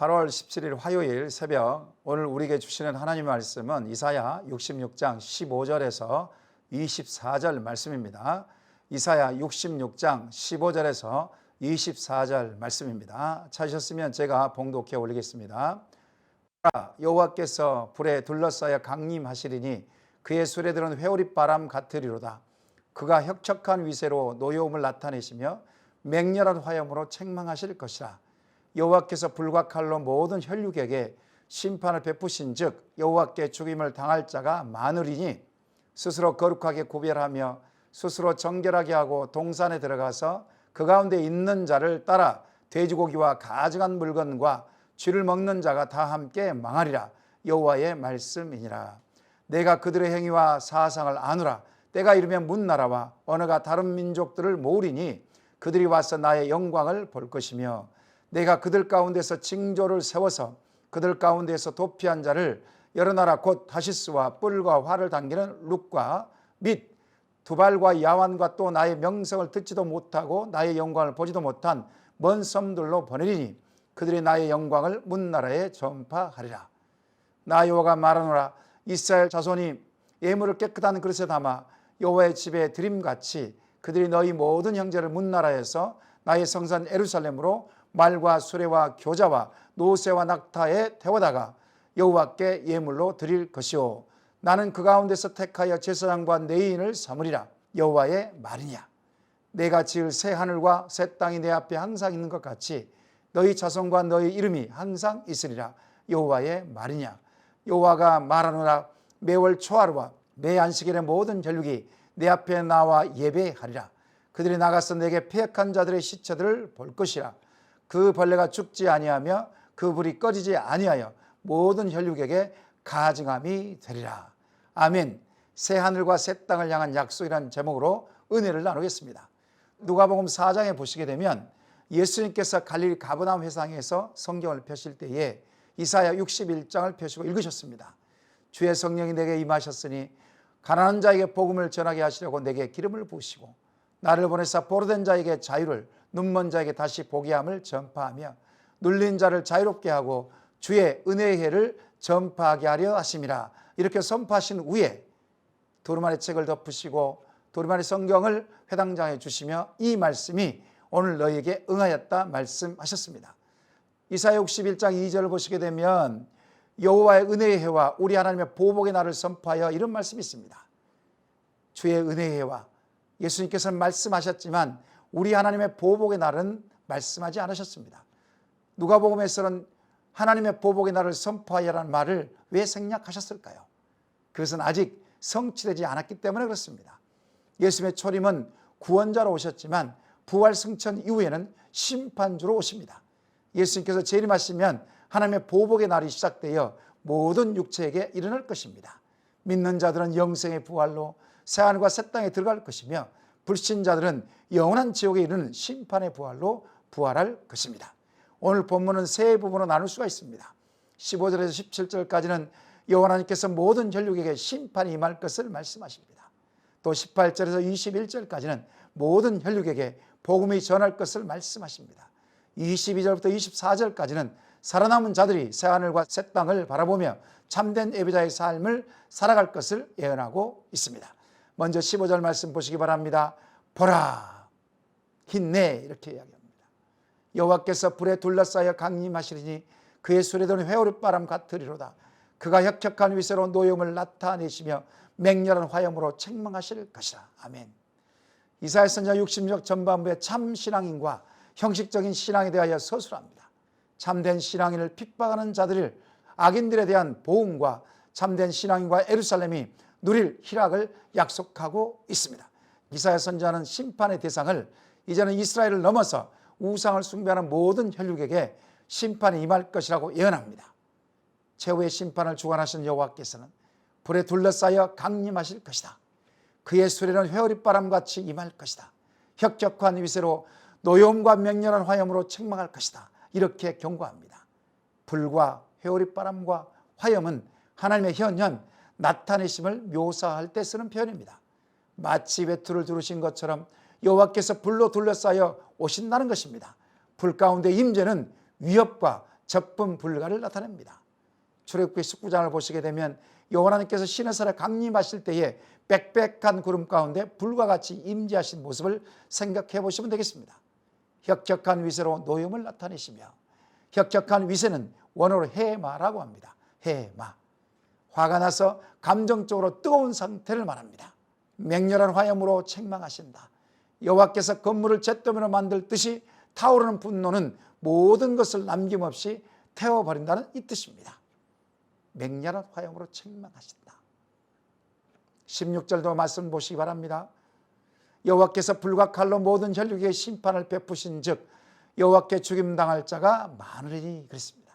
8월 17일 화요일 새벽 오늘 우리에게 주시는 하나님의 말씀은 이사야 66장 15절에서 24절 말씀입니다. 이사야 66장 15절에서 24절 말씀입니다. 찾으셨으면 제가 봉독해 올리겠습니다. 여호와께서 불에 둘러싸여 강림하시리니 그의 수레들은 회오리바람 같으리로다. 그가 혁척한 위세로 노여움을 나타내시며 맹렬한 화염으로 책망하실 것이라. 여호와께서 불과 칼로 모든 혈육에게 심판을 베푸신 즉 여호와께 죽임을 당할 자가 많으리니 스스로 거룩하게 구별하며 스스로 정결하게 하고 동산에 들어가서 그 가운데 있는 자를 따라 돼지고기와 가증한 물건과 쥐를 먹는 자가 다 함께 망하리라. 여호와의 말씀이니라. 내가 그들의 행위와 사상을 아노라. 때가 이르면 문나라와 언어가 다른 민족들을 모으리니 그들이 와서 나의 영광을 볼 것이며 내가 그들 가운데서 징조를 세워서 그들 가운데서 도피한 자를 여러 나라 곧 다시스와 뿔과 활을 당기는 룩과 및 두발과 야완과 또 나의 명성을 듣지도 못하고 나의 영광을 보지도 못한 먼 섬들로 보내리니 그들이 나의 영광을 문나라에 전파하리라. 나 여호와가 말하노라. 이스라엘 자손이 예물을 깨끗한 그릇에 담아 여호와의 집에 드림같이 그들이 너희 모든 형제를 문나라에서 나의 성산 예루살렘으로 말과 수레와 교자와 노새와 낙타에 태워다가 여호와께 예물로 드릴 것이요 나는 그 가운데서 택하여 제사장과 레위인을 삼으리라. 여호와의 말이냐. 내가 지을 새 하늘과 새 땅이 내 앞에 항상 있는 것 같이 너희 자손과 너희 이름이 항상 있으리라. 여호와의 말이냐. 여호와가 말하노라. 매월 초하루와 매 안식일의 모든 혈육이 내 앞에 나와 예배하리라. 그들이 나가서 내게 패역한 자들의 시체들을 볼 것이라. 그 벌레가 죽지 아니하며 그 불이 꺼지지 아니하여 모든 혈육에게 가증함이 되리라. 아멘. 새 하늘과 새 땅을 향한 약속이라는 제목으로 은혜를 나누겠습니다. 누가복음 4장에 보시게 되면 예수님께서 갈릴리 가버나움 회상에서 성경을 펴실 때에 이사야 61장을 펴시고 읽으셨습니다. 주의 성령이 내게 임하셨으니 가난한 자에게 복음을 전하게 하시려고 내게 기름을 부으시고 나를 보내사 포로된 자에게 자유를 눈먼 자에게 다시 보게 함을 전파하며 눌린 자를 자유롭게 하고 주의 은혜의 해를 전파하게 하려 하심이라. 이렇게 선포하신 후에 두루마리 책을 덮으시고 두루마리 성경을 회당장에 주시며 이 말씀이 오늘 너희에게 응하였다 말씀하셨습니다. 이사야 61장 2절을 보시게 되면 여호와의 은혜의 해와 우리 하나님의 보복의 날을 선포하여 이런 말씀이 있습니다. 주의 은혜의 해와 예수님께서는 말씀하셨지만 우리 하나님의 보복의 날은 말씀하지 않으셨습니다. 누가복음에서는 하나님의 보복의 날을 선포하여라는 말을 왜 생략하셨을까요? 그것은 아직 성취되지 않았기 때문에 그렇습니다. 예수님의 초림은 구원자로 오셨지만 부활 승천 이후에는 심판주로 오십니다. 예수님께서 재림하시면 하나님의 보복의 날이 시작되어 모든 육체에게 일어날 것입니다. 믿는 자들은 영생의 부활로 새하늘과 새 땅에 들어갈 것이며 불신자들은 영원한 지옥에 이르는 심판의 부활로 부활할 것입니다. 오늘 본문은 세 부분으로 나눌 수가 있습니다. 15절에서 17절까지는 여호와 하나님께서 모든 혈육에게 심판이 임할 것을 말씀하십니다. 또 18절에서 21절까지는 모든 혈육에게 복음이 전할 것을 말씀하십니다. 22절부터 24절까지는 살아남은 자들이 새하늘과 새 땅을 바라보며 참된 예배자의 삶을 살아갈 것을 예언하고 있습니다. 먼저 15절 말씀 보시기 바랍니다. 보라, 힘내 이렇게 이야기합니다. 여호와께서 불에 둘러싸여 강림하시리니 그의 수레들은 회오리바람 같으리로다. 그가 혁혁한 위세로 노여움을 나타내시며 맹렬한 화염으로 책망하실 것이라. 아멘. 이사야 선지자 66장 전반부의 참 신앙인과 형식적인 신앙에 대하여 서술합니다. 참된 신앙인을 핍박하는 자들을 악인들에 대한 보응과 참된 신앙인과 예루살렘이 누릴 희락을 약속하고 있습니다. 이사야 선지자는 심판의 대상을 이제는 이스라엘을 넘어서 우상을 숭배하는 모든 혈육에게 심판이 임할 것이라고 예언합니다. 최후의 심판을 주관하신 여호와께서는 불에 둘러싸여 강림하실 것이다. 그의 수레는 회오리바람같이 임할 것이다. 혁혁한 위세로 노여움과 맹렬한 화염으로 책망할 것이다. 이렇게 경고합니다. 불과 회오리바람과 화염은 하나님의 현현 나타내심을 묘사할 때 쓰는 표현입니다. 마치 외투를 두르신 것처럼 여호와께서 불로 둘러싸여 오신다는 것입니다. 불 가운데 임재는 위협과 접근 불가를 나타냅니다. 출애굽기 19장을 보시게 되면 여호와 하나님께서 시내산에 강림하실 때에 빽빽한 구름 가운데 불과 같이 임재하신 모습을 생각해 보시면 되겠습니다. 혁혁한 위세로 노염을 나타내시며, 혁혁한 위세는 원어로 해마라고 합니다. 해마. 화가 나서 감정적으로 뜨거운 상태를 말합니다. 맹렬한 화염으로 책망하신다. 여호와께서 건물을 잿더미로 만들듯이 타오르는 분노는 모든 것을 남김없이 태워버린다는 이 뜻입니다. 맹렬한 화염으로 책망하신다. 16절도 말씀 보시기 바랍니다. 여호와께서 불과 칼로 모든 혈육에 심판을 베푸신 즉 여호와께 죽임당할 자가 많으리니 그랬습니다.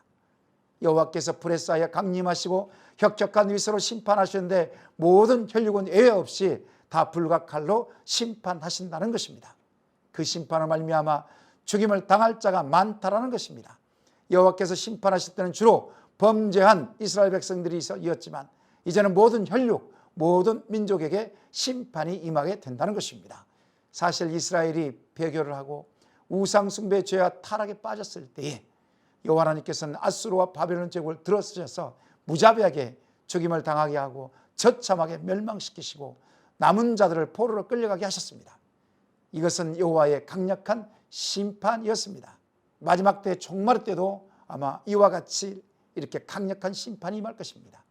여호와께서 불에 쌓여 강림하시고 혁혁한 위세로 심판하시는데 모든 혈육은 예외 없이 다 불과 칼로 심판하신다는 것입니다. 그 심판을 말미암아 죽임을 당할 자가 많다라는 것입니다. 여호와께서 심판하실 때는 주로 범죄한 이스라엘 백성들이었지만 이제는 모든 혈육, 모든 민족에게 심판이 임하게 된다는 것입니다. 사실 이스라엘이 배교를 하고 우상 숭배 죄와 타락에 빠졌을 때에 여호와 하나님께서는 아수르와 바벨론 제국을 들어쓰셔서 무자비하게 죽임을 당하게 하고 처참하게 멸망시키시고 남은 자들을 포로로 끌려가게 하셨습니다. 이것은 여호와의 강력한 심판이었습니다. 마지막 때 종말 때도 아마 이와 같이 이렇게 강력한 심판이 임할 것입니다.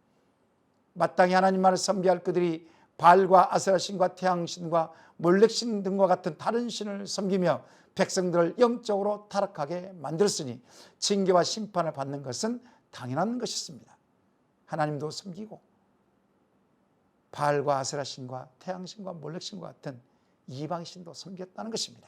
마땅히 하나님만을 섬기할 그들이 바알과 아세라 신과 태양 신과 몰렉 신 등과 같은 다른 신을 섬기며 백성들을 영적으로 타락하게 만들었으니 징계와 심판을 받는 것은 당연한 것이었습니다. 하나님도 섬기고 바알과 아세라 신과 태양 신과 몰렉 신과 같은 이방 신도 섬겼다는 것입니다.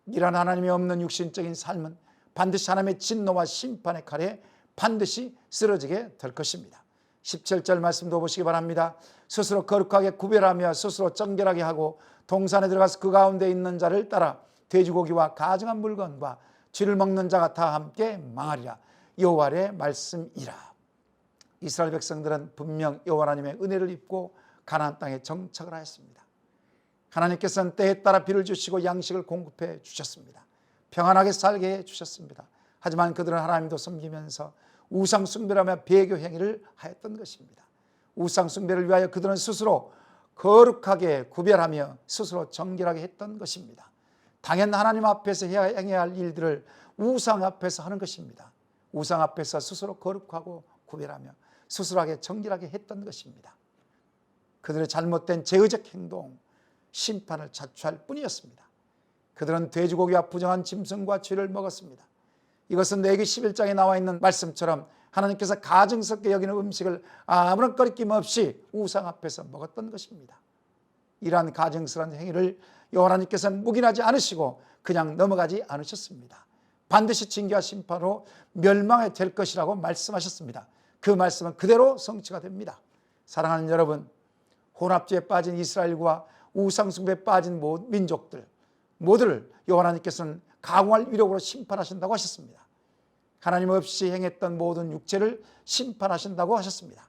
이런 하나님이 없는 육신적인 삶은 반드시 하나님의 진노와 심판의 칼에 반드시 쓰러지게 될 것입니다. 17절 말씀도 보시기 바랍니다. 스스로 거룩하게 구별하며 스스로 정결하게 하고 동산에 들어가서 그 가운데 있는 자를 따라 돼지고기와 가증한 물건과 쥐를 먹는 자가 다 함께 망하리라. 여호와의 말씀이라. 이스라엘 백성들은 분명 여호와 하나님의 은혜를 입고 가나안 땅에 정착을 하였습니다. 하나님께서는 때에 따라 비를 주시고 양식을 공급해 주셨습니다. 평안하게 살게 해 주셨습니다. 하지만 그들은 하나님도 섬기면서 우상 숭배라며 배교 행위를 하였던 것입니다. 우상 숭배를 위하여 그들은 스스로 거룩하게 구별하며 스스로 정결하게 했던 것입니다. 당연 하나님 앞에서 행해야 할 일들을 우상 앞에서 하는 것입니다. 우상 앞에서 스스로 거룩하고 구별하며 스스로하게 정결하게 했던 것입니다. 그들의 잘못된 제의적 행동, 심판을 자초할 뿐이었습니다. 그들은 돼지고기와 부정한 짐승과 쥐를 먹었습니다. 이것은 레위기 11장에 나와 있는 말씀처럼 하나님께서 가증스럽게 여기는 음식을 아무런 거리낌 없이 우상 앞에서 먹었던 것입니다. 이러한 가증스러운 행위를 여호와 하나님께서는 묵인하지 않으시고 그냥 넘어가지 않으셨습니다. 반드시 징계와 심판으로 멸망해 될 것이라고 말씀하셨습니다. 그 말씀은 그대로 성취가 됩니다. 사랑하는 여러분, 혼합주의에 빠진 이스라엘과 우상숭배에 빠진 민족들 모두를 여호와 하나님께서는 강할 위력으로 심판하신다고 하셨습니다. 하나님 없이 행했던 모든 육체를 심판하신다고 하셨습니다.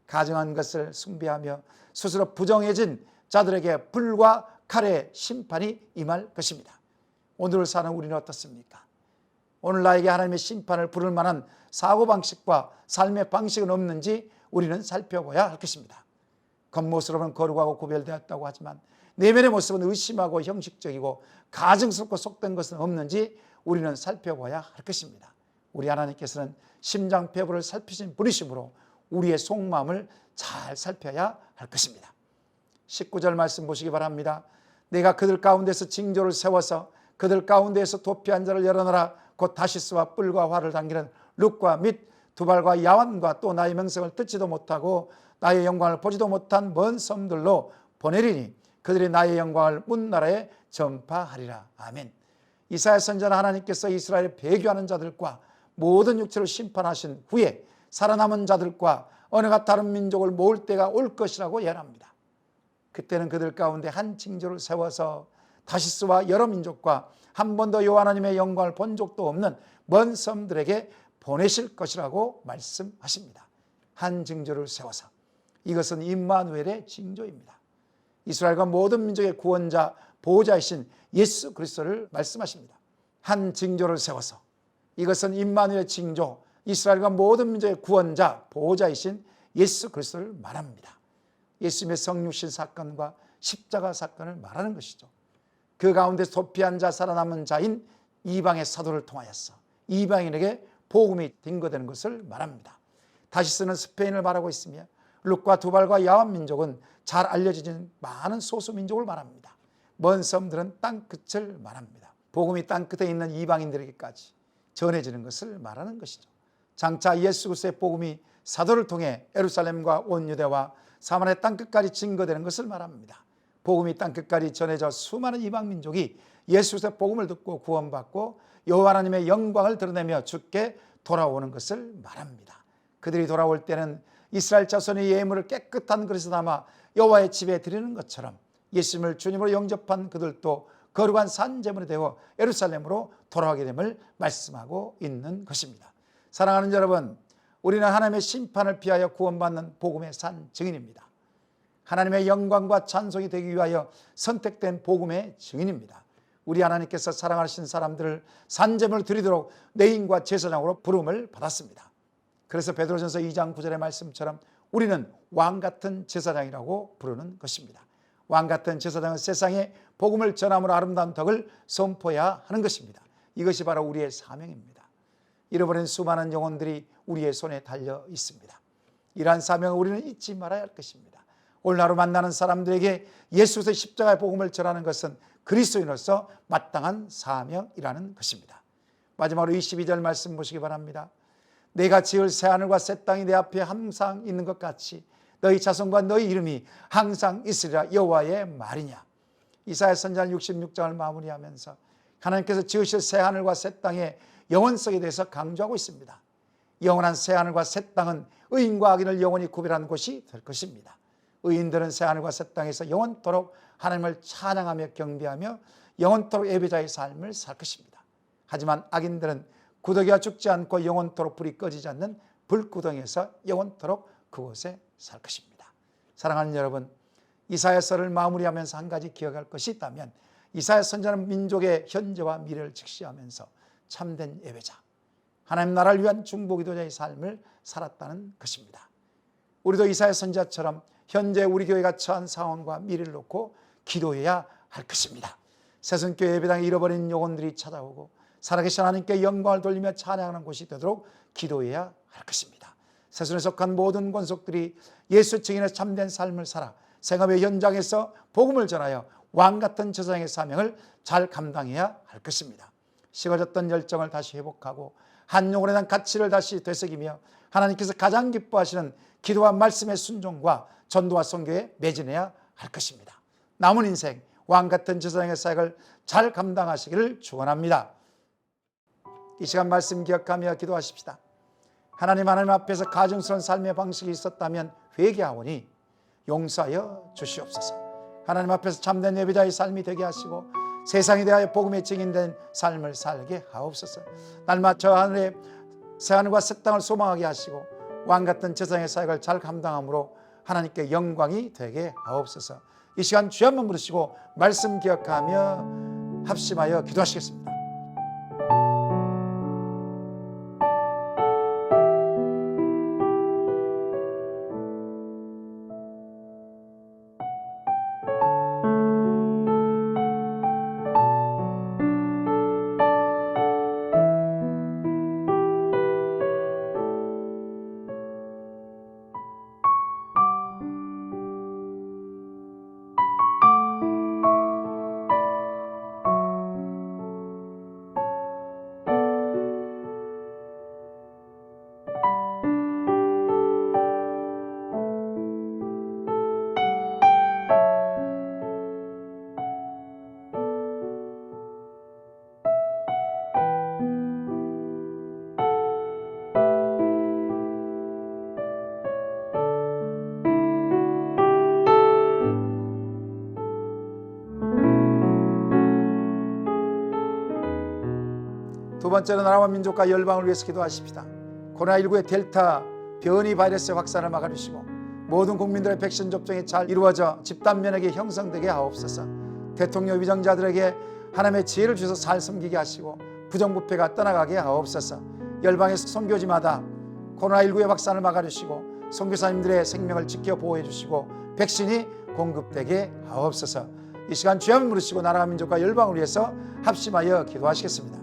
가증한 것을 숭배하며 스스로 부정해진 자들에게 불과 칼의 심판이 임할 것입니다. 오늘을 사는 우리는 어떻습니까? 오늘 나에게 하나님의 심판을 부를 만한 사고방식과 삶의 방식은 없는지 우리는 살펴봐야 할 것입니다. 겉모습으로는 거룩하고 구별되었다고 하지만 내면의 모습은 의심하고 형식적이고 가증스럽고 속된 것은 없는지 우리는 살펴봐야 할 것입니다. 우리 하나님께서는 심장폐부를 살피신 분이시므로 우리의 속마음을 잘 살펴야 할 것입니다. 19절 말씀 보시기 바랍니다. 내가 그들 가운데서 징조를 세워서 그들 가운데에서 도피한 자를 열어놔라. 곧 다시스와 뿔과 활을 당기는 룻과 및 두발과 야완과 또 나의 명성을 듣지도 못하고 나의 영광을 보지도 못한 먼 섬들로 보내리니 그들이 나의 영광을 문나라에 전파하리라. 아멘. 이사야 선지자는 하나님께서 이스라엘을 배교하는 자들과 모든 육체를 심판하신 후에 살아남은 자들과 언어가 다른 민족을 모을 때가 올 것이라고 예언합니다. 그때는 그들 가운데 한 징조를 세워서 다시스와 여러 민족과 한 번도 여호와 하나님의 영광을 본 적도 없는 먼 섬들에게 보내실 것이라고 말씀하십니다. 한 징조를 세워서. 이것은 임마누엘의 징조입니다. 이스라엘과 모든 민족의 구원자, 보호자이신 예수 그리스도를 말씀하십니다. 한 징조를 세워서 이것은 임마누엘의 징조, 이스라엘과 모든 민족의 구원자, 보호자이신 예수 그리스도를 말합니다. 예수님의 성육신 사건과 십자가 사건을 말하는 것이죠. 그 가운데 도피한 자, 살아남은 자인 이방의 사도를 통하여서 이방인에게 복음이 증거되는 것을 말합니다. 다시 쓰는 스페인을 말하고 있으며 룻과 두발과 야완 민족은 잘 알려진 많은 소수 민족을 말합니다. 먼 섬들은 땅 끝을 말합니다. 복음이 땅 끝에 있는 이방인들에게까지 전해지는 것을 말하는 것이죠. 장차 예수 그리스도의 복음이 사도를 통해 예루살렘과 온 유대와 사마리아 땅 끝까지 증거되는 것을 말합니다. 복음이 땅 끝까지 전해져 수많은 이방 민족이 예수 그리스도의 복음을 듣고 구원받고 여호와 하나님의 영광을 드러내며 주께 돌아오는 것을 말합니다. 그들이 돌아올 때는 이스라엘 자손의 예물을 깨끗한 그릇에 담아 여호와의 집에 드리는 것처럼 예수님을 주님으로 영접한 그들도 거룩한 산제물이 되어 예루살렘으로 돌아가게 됨을 말씀하고 있는 것입니다. 사랑하는 여러분, 우리는 하나님의 심판을 피하여 구원받는 복음의 산 증인입니다. 하나님의 영광과 찬송이 되기 위하여 선택된 복음의 증인입니다. 우리 하나님께서 사랑하신 사람들을 산제물을 드리도록 내인과 제사장으로 부름을 받았습니다. 그래서 베드로전서 2장 9절의 말씀처럼 우리는 왕같은 제사장이라고 부르는 것입니다. 왕같은 제사장은 세상에 복음을 전함으로 아름다운 덕을 선포해야 하는 것입니다. 이것이 바로 우리의 사명입니다. 잃어버린 수많은 영혼들이 우리의 손에 달려 있습니다. 이러한 사명을 우리는 잊지 말아야 할 것입니다. 오늘 하루 만나는 사람들에게 예수의 십자가의 복음을 전하는 것은 그리스도인으로서 마땅한 사명이라는 것입니다. 마지막으로 22절 말씀 보시기 바랍니다. 내가 지을 새하늘과 새 땅이 내 앞에 항상 있는 것 같이 너희 자손과 너희 이름이 항상 있으리라 여호와의 말이냐. 이사야 선지자 66장을 마무리하면서 하나님께서 지으실 새하늘과 새 땅의 영원성에 대해서 강조하고 있습니다. 영원한 새하늘과 새 땅은 의인과 악인을 영원히 구별하는 곳이 될 것입니다. 의인들은 새하늘과 새 땅에서 영원토록 하나님을 찬양하며 경배하며 영원토록 예배자의 삶을 살 것입니다. 하지만 악인들은 구더기가 죽지 않고 영원토록 불이 꺼지지 않는 불구덩이에서 영원토록 그곳에 살 것입니다. 사랑하는 여러분, 이사야서를 마무리하면서 한 가지 기억할 것이 있다면 이사야 선지자는 민족의 현재와 미래를 직시하면서 참된 예배자, 하나님 나라를 위한 중보기도자의 삶을 살았다는 것입니다. 우리도 이사야 선지자처럼 현재 우리 교회가 처한 상황과 미래를 놓고 기도해야 할 것입니다. 새순교회 예배당에 잃어버린 영혼들이 찾아오고 살아계신 하나님께 영광을 돌리며 찬양하는 곳이 되도록 기도해야 할 것입니다. 새순에 속한 모든 권속들이 예수 증인의 참된 삶을 살아 생업의 현장에서 복음을 전하여 왕같은 제사장의 사명을 잘 감당해야 할 것입니다. 식어졌던 열정을 다시 회복하고 한 영혼에 대한 가치를 다시 되새기며 하나님께서 가장 기뻐하시는 기도와 말씀의 순종과 전도와 선교에 매진해야 할 것입니다. 남은 인생 왕같은 제사장의 사역을 잘 감당하시기를 축원합니다. 이 시간 말씀 기억하며 기도하십시다. 하나님 앞에서 가증스러운 삶의 방식이 있었다면 회개하오니 용서하여 주시옵소서. 하나님 앞에서 참된 예배자의 삶이 되게 하시고 세상에 대하여 복음의 증인된 삶을 살게 하옵소서. 날마다 저 하늘의 새하늘과 새 땅을 소망하게 하시고 왕같은 제사장의 사역을 잘 감당함으로 하나님께 영광이 되게 하옵소서. 이 시간 주여 한번 부르시고 말씀 기억하며 합심하여 기도하시겠습니다. 두 번째로 나라와 민족과 열방을 위해서 기도하십시다. 코로나19의 델타 변이 바이러스의 확산을 막아주시고 모든 국민들의 백신 접종이 잘 이루어져 집단 면역이 형성되게 하옵소서. 대통령 위정자들에게 하나님의 지혜를 주셔서 잘 섬기게 하시고 부정부패가 떠나가게 하옵소서. 열방의 선교지마다 코로나19의 확산을 막아주시고 선교사님들의 생명을 지켜 보호해 주시고 백신이 공급되게 하옵소서. 이 시간 주여 부르시고 나라와 민족과 열방을 위해서 합심하여 기도하시겠습니다.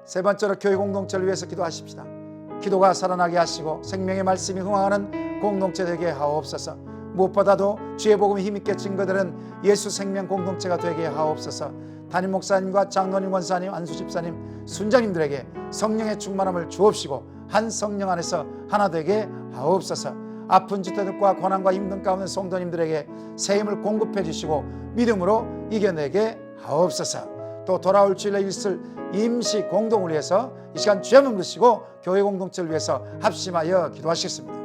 세 번째로 교회 공동체를 위해서 기도하십시다. 기도가 살아나게 하시고 생명의 말씀이 흥황하는 공동체 되게 하옵소서. 무엇보다도 주의 복음이 힘있게 증거되는 예수 생명 공동체가 되게 하옵소서. 담임 목사님과 장로님, 권사님, 안수 집사님, 순장님들에게 성령의 충만함을 주옵시고 한 성령 안에서 하나 되게 하옵소서. 아픈 지체들과 고난과 힘든 가운데 성도님들에게 새 힘을 공급해 주시고 믿음으로 이겨내게 하옵소서. 또 돌아올 주일에 있을 임시 공동을 위해서 이 시간 주여 부르시고 교회 공동체를 위해서 합심하여 기도하시겠습니다.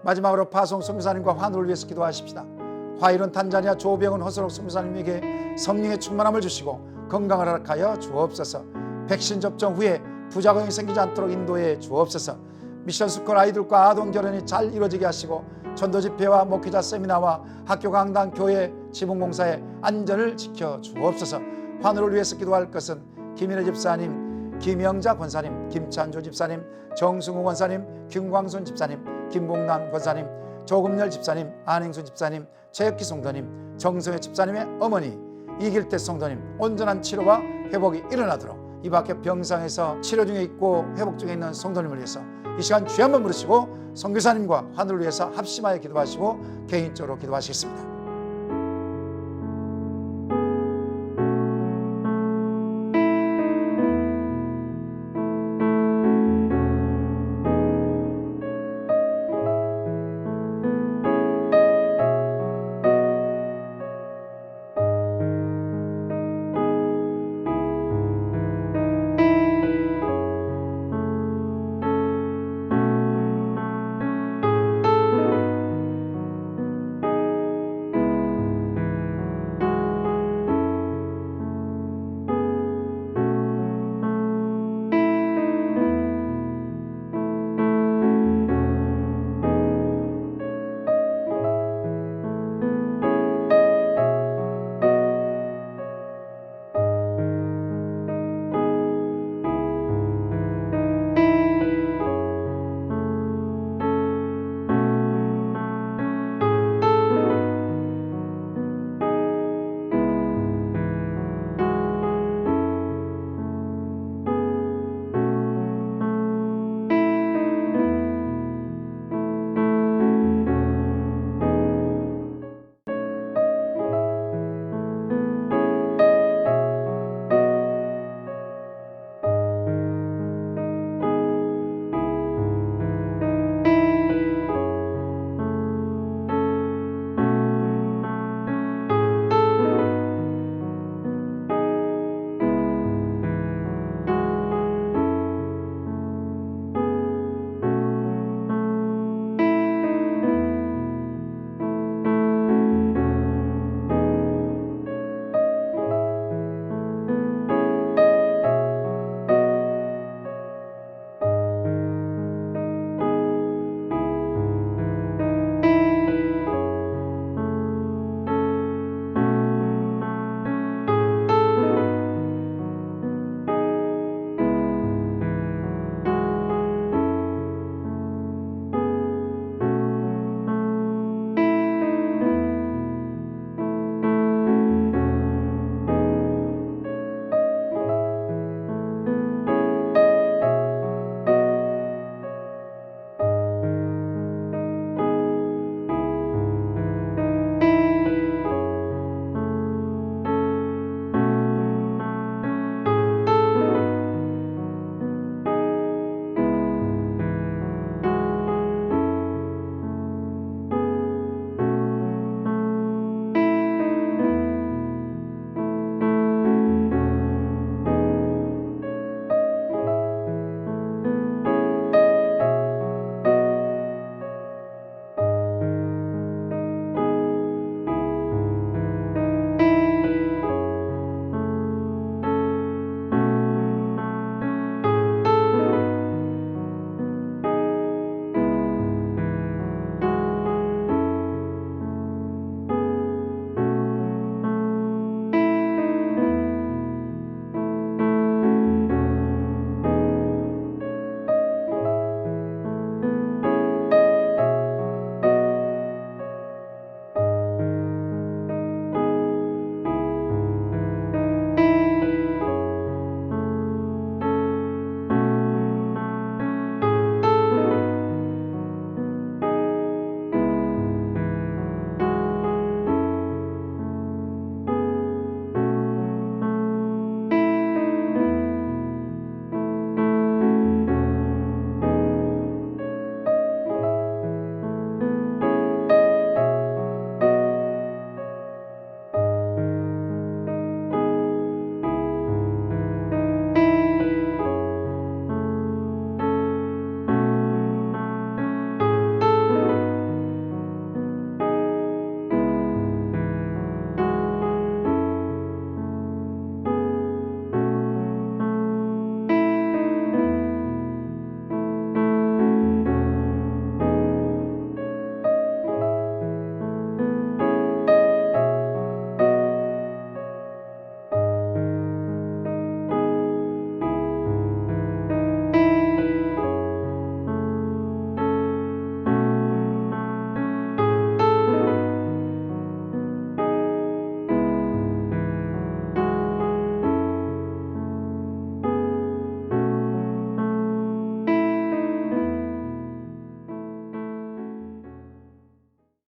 마지막으로 파송 선교사님과 환우를 위해서 기도하십시다. 화일은 탄자니아, 조병은 허선옥 선교사님에게 성령의 충만함을 주시고 건강을 허락하여 주옵소서. 백신 접종 후에 부작용이 생기지 않도록 인도해 주옵소서. 미션 스쿨 아이들과 아동 결혼이 잘 이루어지게 하시고 전도 집회와 목회자 세미나와 학교 강당, 교회 지붕공사의 안전을 지켜 주옵소서. 환우를 위해서 기도할 것은 김인혜 집사님, 김영자 권사님, 김찬조 집사님, 정승우 권사님, 김광순 집사님, 김봉남 권사님, 조금열 집사님, 안행순 집사님, 최혁기 성도님, 정성혜 집사님의 어머니, 이길태 성도님 온전한 치료와 회복이 일어나도록 이 밖에 병상에서 치료 중에 있고 회복 중에 있는 성도님을 위해서 이 시간 주여 한번 부르시고 선교사님과 환우를 위해서 합심하여 기도하시고 개인적으로 기도하시겠습니다.